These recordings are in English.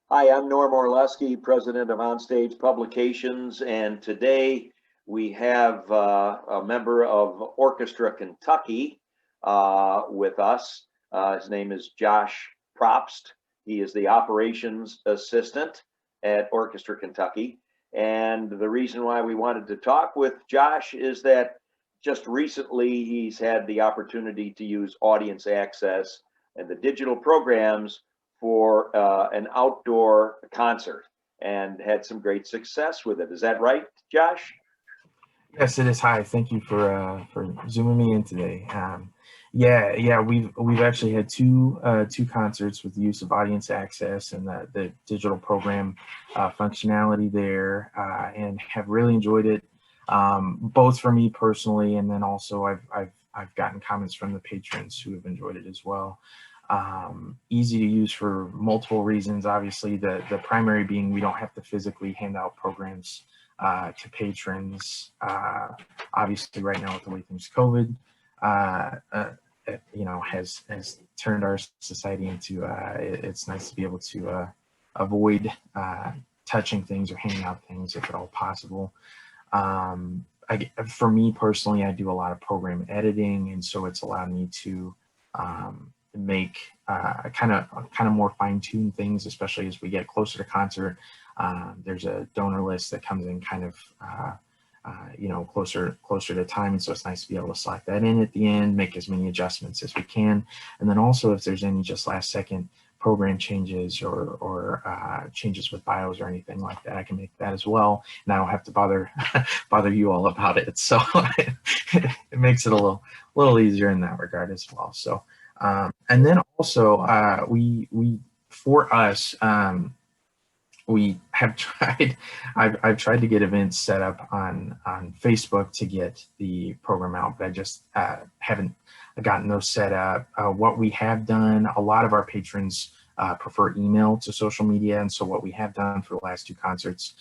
Hi, I'm Norm Orlesky, president of Onstage Publications, and today we have a member of Orchestra Kentucky with us. His name is Josh Propst. He is the operations assistant at Orchestra Kentucky. And the reason why we wanted to talk with Josh is that just recently he's had the opportunity to use audience access and the digital programs for an outdoor concert and had some great success with it. Is that right, Josh? Yes, it is. Hi, thank you for zooming me in today. Yeah, we've actually had two concerts with the use of audience access and the digital program functionality there, and have really enjoyed it. Both for me personally, and then also I've gotten comments from the patrons who have enjoyed it as well. Easy to use for multiple reasons. Obviously, the primary being we don't have to physically hand out programs to patrons. Obviously, right now with the way things COVID, has turned our society into. It's nice to be able to avoid touching things or handing out things if at all possible. For me personally, I do a lot of program editing, and so it's allowed me to make kind of more fine-tuned things, especially as we get closer to concert. There's a donor list that comes in kind of closer to time, and so it's nice to be able to slot that in at the end, make as many adjustments as we can, and then also if there's any just last second program changes or changes with bios or anything like that, I can make that as well, and I don't have to bother you all about it. So it makes it a little easier in that regard as well. So and then also we for us. We have tried. I've tried to get events set up on Facebook to get the program out, but I just haven't gotten those set up. What we have done, a lot of our patrons prefer email to social media, and so what we have done for the last two concerts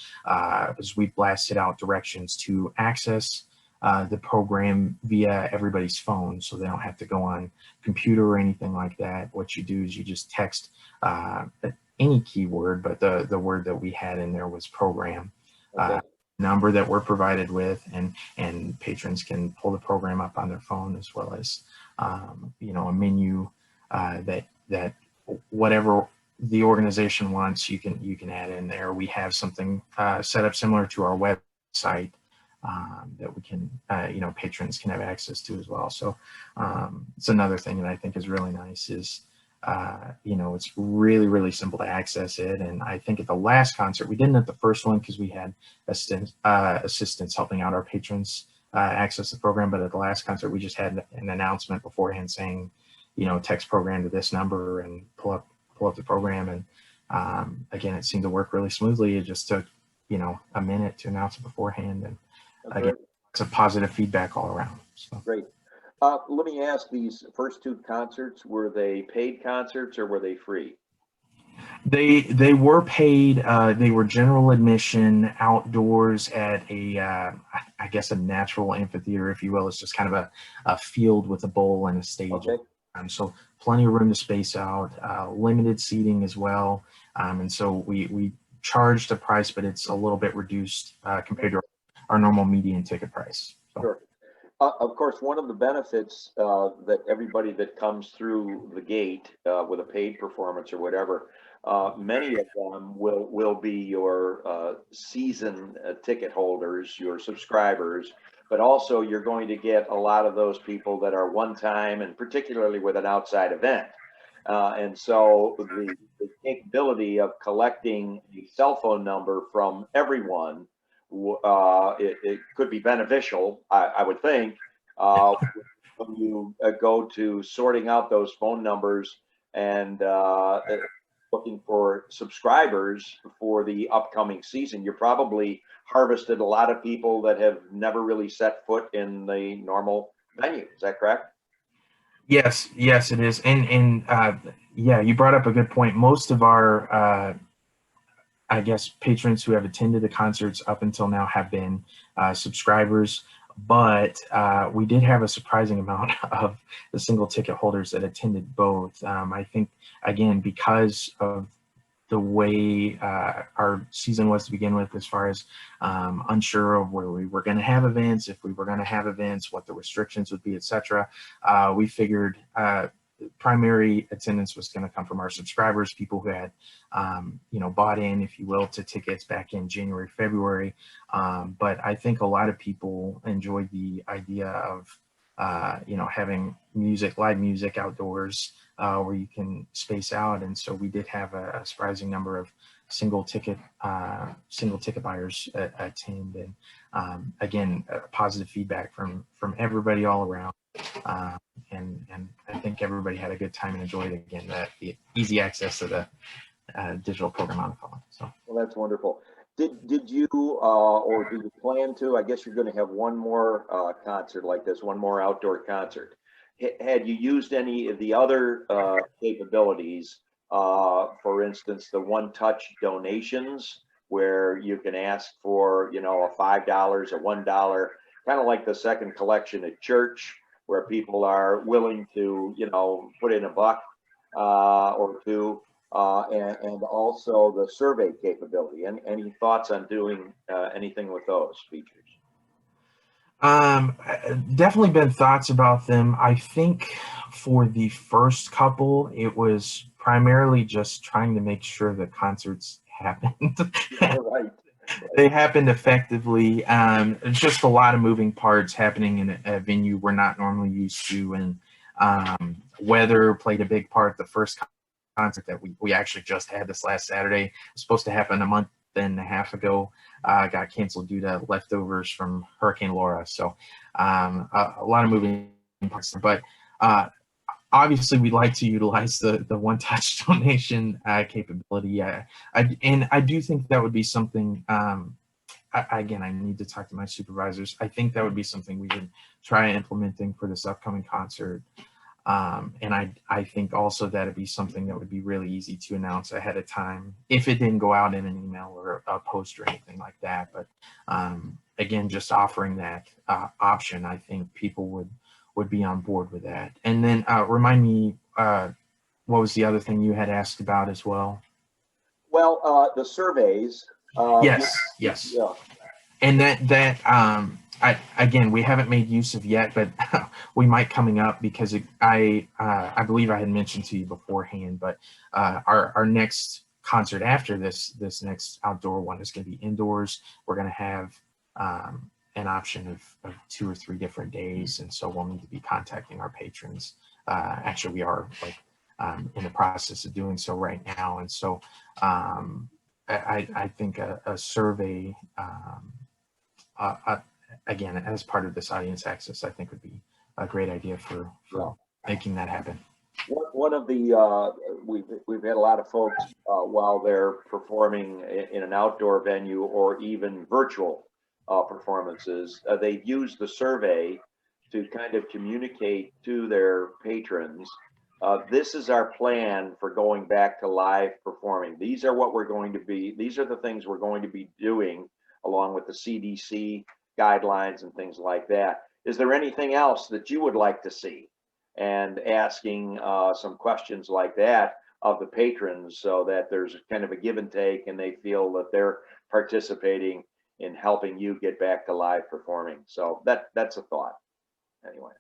is we blasted out directions to access the program via everybody's phone, so they don't have to go on computer or anything like that. What you do is you just text any keyword, but the word that we had in there was program. Okay. Number that we're provided with, and patrons can pull the program up on their phone, as well as a menu that whatever the organization wants, you can add in there. We have something set up similar to our website that we can patrons can have access to as well. So it's another thing that I think is really nice is it's really simple to access it. And I think at the last concert, we didn't at the first one because we had assistants helping out our patrons access the program. But at the last concert, we just had an announcement beforehand saying, text program to this number and pull up the program. And again, it seemed to work really smoothly. It just took, a minute to announce it beforehand. And again, it's a positive feedback all around. So. Great. Let me ask, these first two concerts, were they paid concerts or were they free? They were paid. They were general admission outdoors at I guess a natural amphitheater, if you will. It's just kind of a field with a bowl and a stage. Okay. So plenty of room to space out, limited seating as well. And so we charged a price, but it's a little bit reduced compared to our normal median ticket price. So. Sure. Of course, one of the benefits that everybody that comes through the gate with a paid performance or whatever, many of them will be your season ticket holders, your subscribers, but also you're going to get a lot of those people that are one time, and particularly with an outside event. And so the capability of collecting a cell phone number from everyone, it could be beneficial, I would think, when you go to sorting out those phone numbers and looking for subscribers for the upcoming season. You probably harvested a lot of people that have never really set foot in the normal venue. Is that correct? Yes, it is. And yeah, you brought up a good point. Most of our I guess patrons who have attended the concerts up until now have been subscribers, but we did have a surprising amount of the single ticket holders that attended both. I think, again, because of the way our season was to begin with, as far as unsure of where we were going to have events, if we were going to have events, what the restrictions would be, etc. We figured primary attendance was going to come from our subscribers, people who had, bought in, if you will, to tickets back in January, February. But I think a lot of people enjoyed the idea of, having music, live music outdoors, where you can space out. And so we did have a surprising number of single ticket buyers attend. And again, positive feedback from everybody all around. And I think everybody had a good time and enjoyed, again, the easy access to the digital program on the phone. So, well, that's wonderful. Did you or do you plan to? I guess you're going to have one more concert like this, one more outdoor concert. Had you used any of the other capabilities? For instance, the one-touch donations, where you can ask for, a $5, a $1, kind of like the second collection at church, where people are willing to, put in a buck or two. And also the survey capability. And any thoughts on doing anything with those features? Definitely been thoughts about them. I think for the first couple, it was primarily just trying to make sure the concerts happened. Right. They happened effectively. It's just a lot of moving parts happening in a venue we're not normally used to, and weather played a big part. The first concert that we actually just had this last Saturday was supposed to happen a month and a half ago, got canceled due to leftovers from Hurricane Laura. So a lot of moving parts, but obviously we'd like to utilize the one-touch donation capability. And I do think that would be something, again, I need to talk to my supervisors. I think that would be something we could try implementing for this upcoming concert. And I think also that it'd be something that would be really easy to announce ahead of time if it didn't go out in an email or a post or anything like that. But again, just offering that option, I think people would be on board with that. And then remind me, what was the other thing you had asked about as well? Well, the surveys. Yes. Yeah. And again, we haven't made use of yet, but we might coming up, because I believe I had mentioned to you beforehand, but our next concert after this next outdoor one is going to be indoors. We're going to have an option of 2 or 3 different days, and so we'll need to be contacting our patrons. Actually, we are in the process of doing so right now, and so I think a survey. Again, as part of this audience access, I think would be a great idea for making that happen. One of the we've had a lot of folks while they're performing in an outdoor venue or even virtual performances, they've used the survey to kind of communicate to their patrons. This is our plan for going back to live performing. These are what we're going to be. These are the things we're going to be doing, along with the CDC guidelines and things like that. Is there anything else that you would like to see? And asking some questions like that of the patrons, so that there's kind of a give and take, and they feel that they're participating in helping you get back to live performing. So that's a thought, anyways.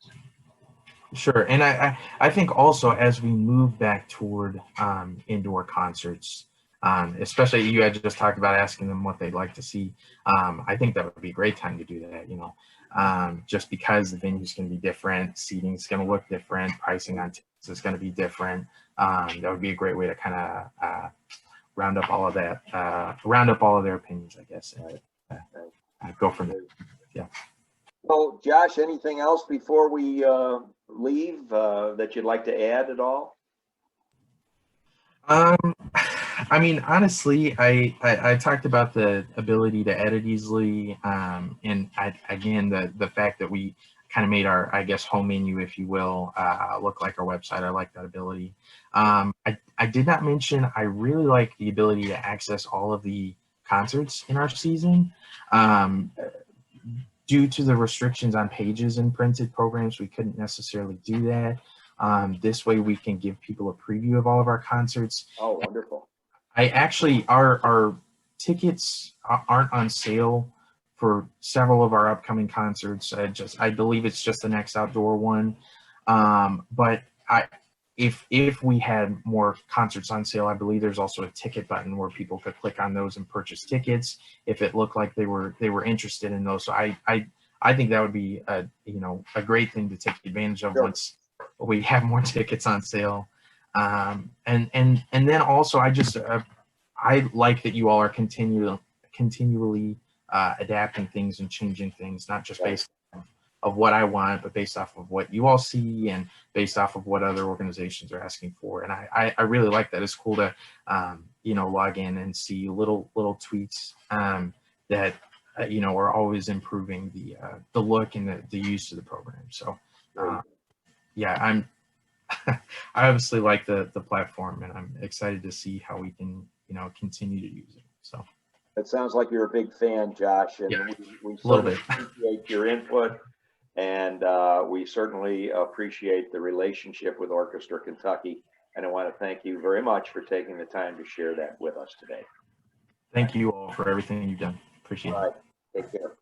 Sure. And I think also, as we move back toward indoor concerts, especially you had just talked about asking them what they'd like to see. I think that would be a great time to do that, just because the venue is going to be different, seating is going to look different, pricing on tickets is going to be different. That would be a great way to kind of round up all of that, round up all of their opinions, I guess. Go from there. Yeah. Well, Josh, anything else before we leave that you'd like to add at all? I mean, honestly, I talked about the ability to edit easily, and again, the fact that we kind of made our, I guess, home menu, if you will, look like our website. I like that ability. I did not mention, I really like the ability to access all of the concerts in our season. Due to the restrictions on pages in printed programs, we couldn't necessarily do that. This way we can give people a preview of all of our concerts. Oh, wonderful. I actually, our tickets aren't on sale for several of our upcoming concerts. I believe it's just the next outdoor one. But if we had more concerts on sale, I believe there's also a ticket button where people could click on those and purchase tickets if it looked like they were interested in those. So I think that would be a great thing to take advantage of Sure. once we have more tickets on sale. And then also I like that you all are continually adapting things and changing things, not just based of what I want, but based off of what you all see and based off of what other organizations are asking for. And I really like that. It's cool to log in and see little tweaks that are always improving the look and the use of the program. So yeah, I obviously like the platform, and I'm excited to see how we can continue to use it. So It sounds like you're a big fan, Josh, and yeah, we a little certainly bit. appreciate your input, and we certainly appreciate the relationship with Orchestra Kentucky. And I want to thank you very much for taking the time to share that with us today. Thank you all for everything you've done. Appreciate All it. right, take care.